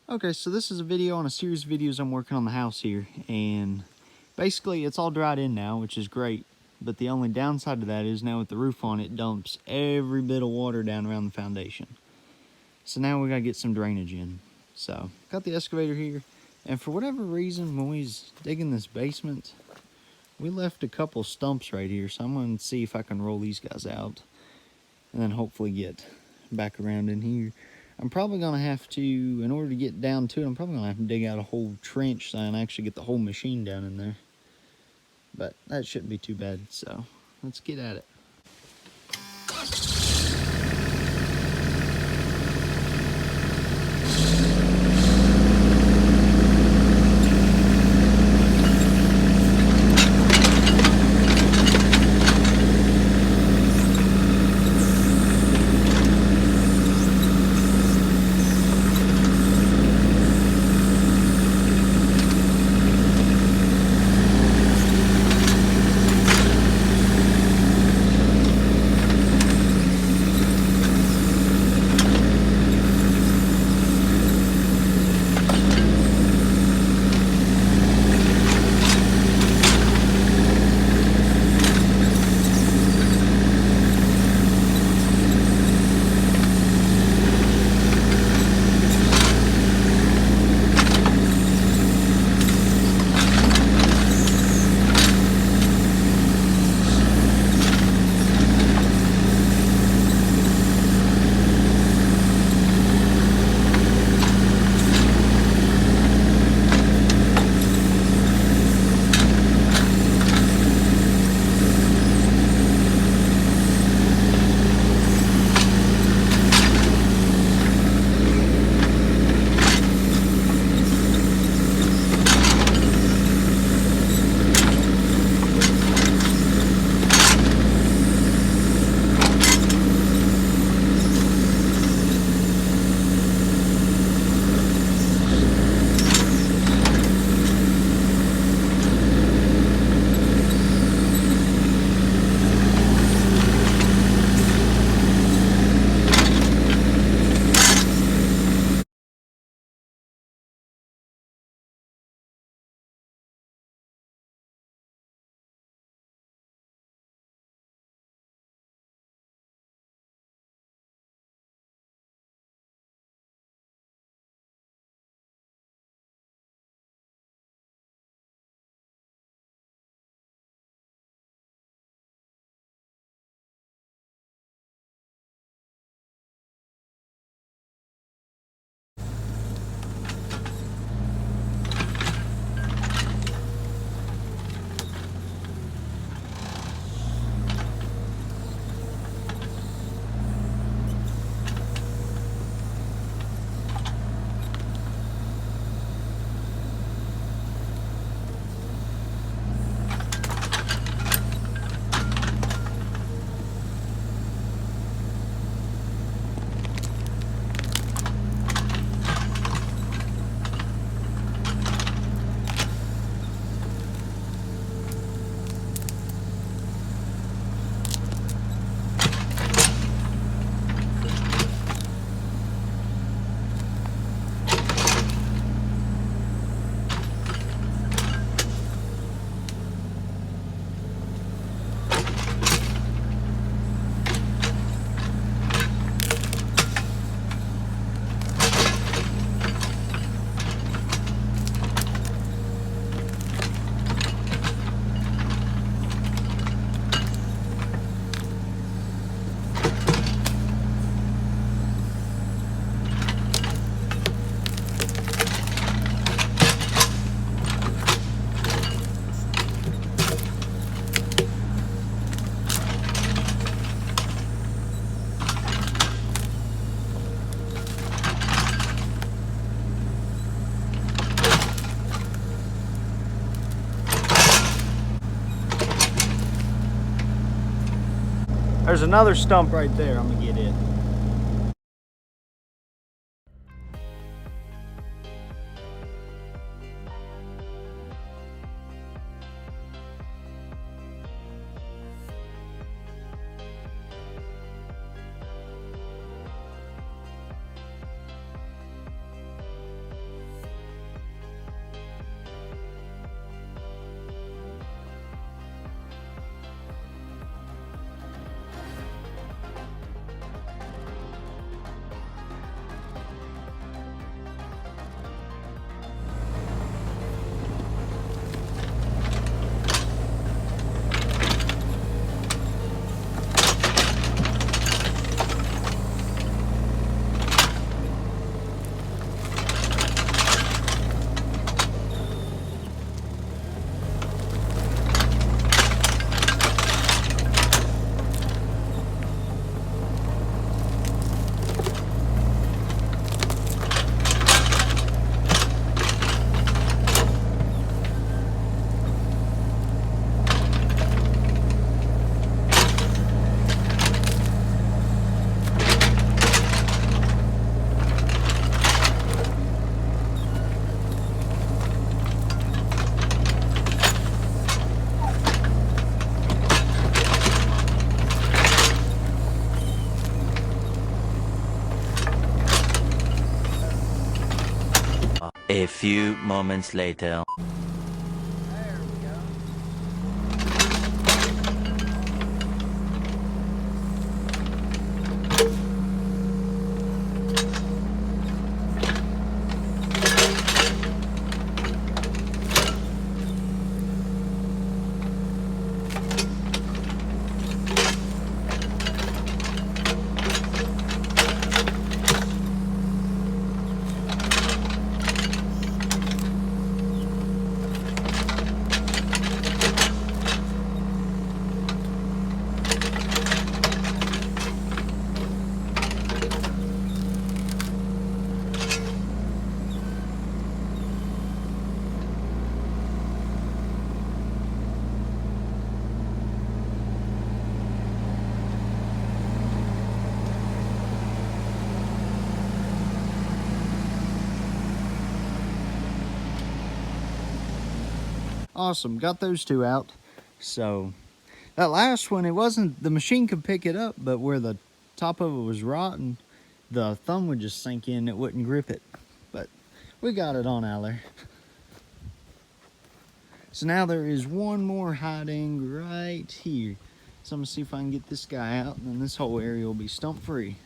Okay, so this is a video on a series of videos I'm working on the house here, and basically it's all dried in now, which is great, but the only downside to that is now with the roof on, it dumps every bit of water down around the foundation. So now we gotta get some drainage in. So, got the excavator here, and for whatever reason, when we was digging this basement, we left a couple stumps right here, so I'm gonna see if I can roll these guys out, and then hopefully get back around in here. I'm probably gonna have to, in order to get down to it, I'm probably gonna have to dig out a whole trench so I can actually get the whole machine down in there. But that shouldn't be too bad, so let's get at it. There's another stump right there. I'm gonna get it. A few moments later. There we go. Awesome, got those two out. So that last one, it wasn't, the machine could pick it up, but where the top of it was rotten, the thumb would just sink in, it wouldn't grip it. But we got it on out there. So now there is one more hiding right here. So I'm gonna see if I can get this guy out, and then this whole area will be stump free.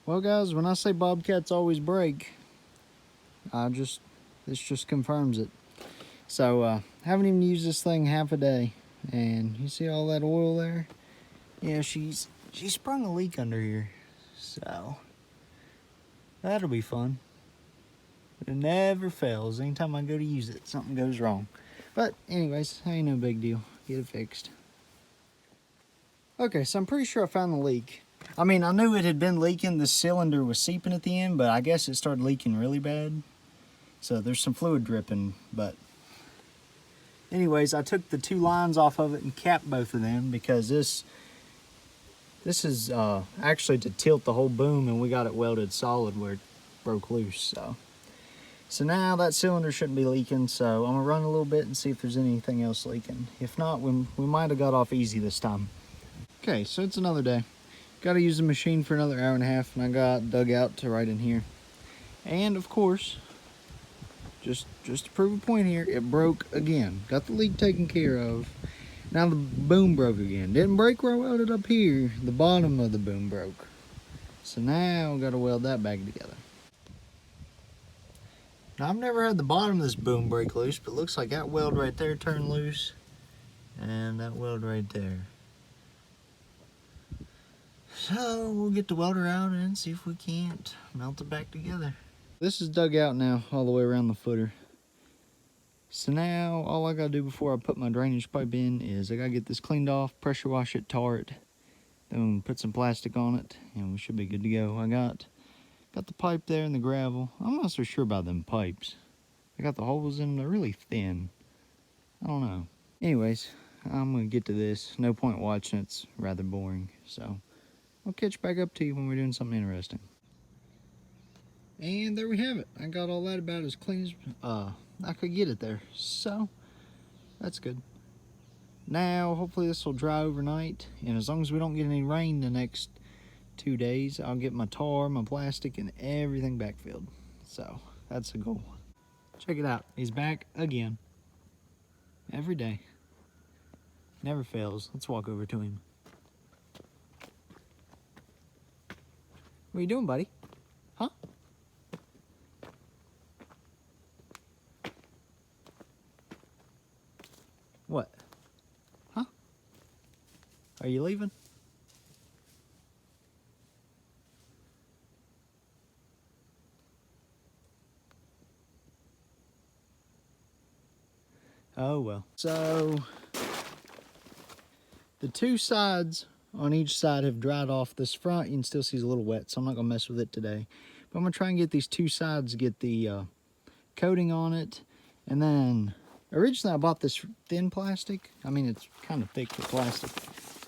Well guys, when I say bobcats always break, this just confirms it. So haven't even used this thing half a day, and you see all that oil there? Yeah, she sprung a leak under here, so that'll be fun. But it never fails. Anytime I go to use it, something goes wrong. But anyways, ain't no big deal. Get it fixed. Okay, so I'm pretty sure I found the leak. I mean, I knew it had been leaking. The cylinder was seeping at the end, but I guess it started leaking really bad. So there's some fluid dripping, but anyways, I took the 2 lines off of it and capped both of them because this is actually to tilt the whole boom, and we got it welded solid where it broke loose. So now that cylinder shouldn't be leaking, so I'm gonna run a little bit and see if there's anything else leaking. If not, we might have got off easy this time. Okay, so it's another day. Got to use the machine for another hour and a half, and I got dug out to right in here. And of course, just to prove a point here, it broke again. Got the leak taken care of. Now the boom broke again. Didn't break where I welded up here. The bottom of the boom broke. So now I got to weld that back together. Now I've never had the bottom of this boom break loose, but it looks like that weld right there turned loose, and that weld right there. So we'll get the welder out and see if we can't melt it back together. This is dug out now all the way around the footer. So now all I gotta do before I put my drainage pipe in is I gotta get this cleaned off, pressure wash it, tar it, then put some plastic on it, and we should be good to go. I got the pipe there and the gravel. I'm not so sure about them pipes. I got the holes in them, they're really thin. I don't know. Anyways, I'm gonna get to this. No point watching, it's rather boring. So I'll catch back up to you when we're doing something interesting. And there we have it. I got all that about as clean as I could get it there. So that's good. Now hopefully this will dry overnight, and as long as we don't get any rain the next 2 days, I'll get my tar, my plastic, and everything backfilled. So that's the goal. Check it out. He's back again. Every day. Never fails. Let's walk over to him. What are you doing, buddy? Huh? What? Huh? Are you leaving? Oh well. So the 2 sides on each side have dried off. This front you can still see is a little wet, so I'm not gonna mess with it today. But I'm gonna try and get these 2 sides, get the coating on it. And then originally I bought this thin plastic. I mean, it's kind of thick for plastic,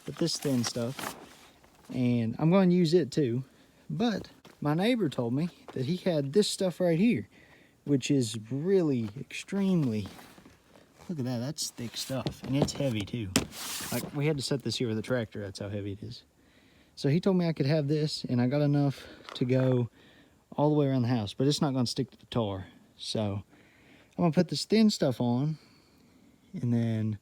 but this thin stuff. And I'm going to use it too. But my neighbor told me that he had this stuff right here, which is really extremely, look at that, that's thick stuff. And it's heavy too. Like, we had to set this here with a tractor, that's how heavy it is. So he told me I could have this, and I got enough to go all the way around the house, but it's not going to stick to the tar. So I'm going to put this thin stuff on, and then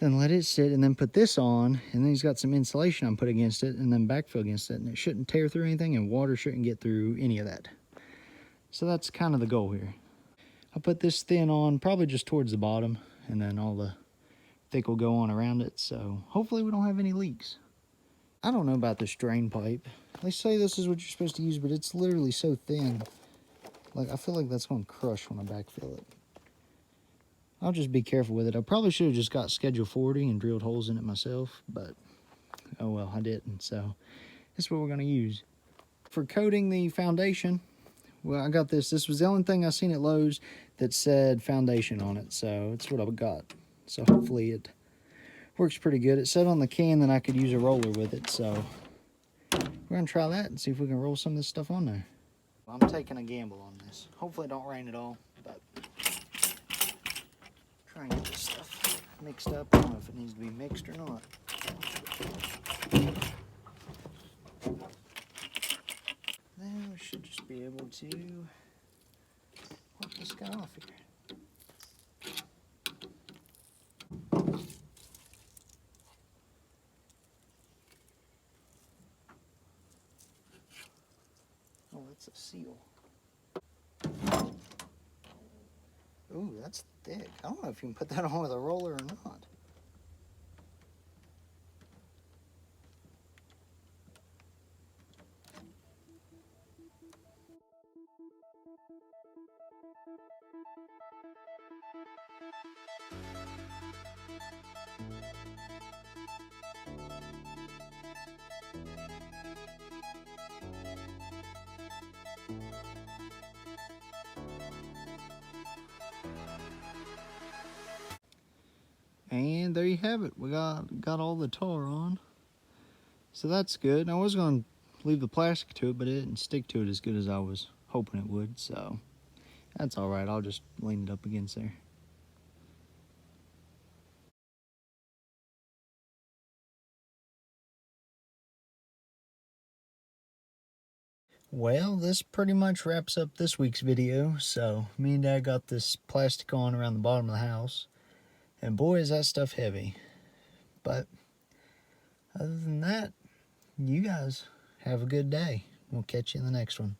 let it sit, and then put this on, and then he's got some insulation I'm put against it, and then backfill against it, and it shouldn't tear through anything, and water shouldn't get through any of that. So that's kind of the goal here. I'll put this thin on probably just towards the bottom, and then all the thick will go on around it, so hopefully we don't have any leaks. I don't know about this drain pipe. They say this is what you're supposed to use, but it's literally so thin. Like, I feel like that's going to crush when I backfill it. I'll just be careful with it. I probably should have just got Schedule 40 and drilled holes in it myself, but oh well, I didn't. So this is what we're going to use. For coating the foundation, well, I got this. This was the only thing I seen at Lowe's that said foundation on it, so it's what I got. So hopefully it works pretty good. It said on the can that I could use a roller with it, so we're going to try that and see if we can roll some of this stuff on there. I'm taking a gamble on this. Hopefully it don't rain at all, but try and get this stuff mixed up. I don't know if it needs to be mixed or not. Then we should just be able to pop this guy off here. It's a seal. Ooh, that's thick. I don't know if you can put that on with a roller or not. And there you have it. We got all the tar on. So that's good. I was going to leave the plastic to it, but it didn't stick to it as good as I was hoping it would. So that's all right. I'll just lean it up against there. Well, this pretty much wraps up this week's video. So me and Dad got this plastic on around the bottom of the house. And boy, is that stuff heavy. But other than that, you guys have a good day. We'll catch you in the next one.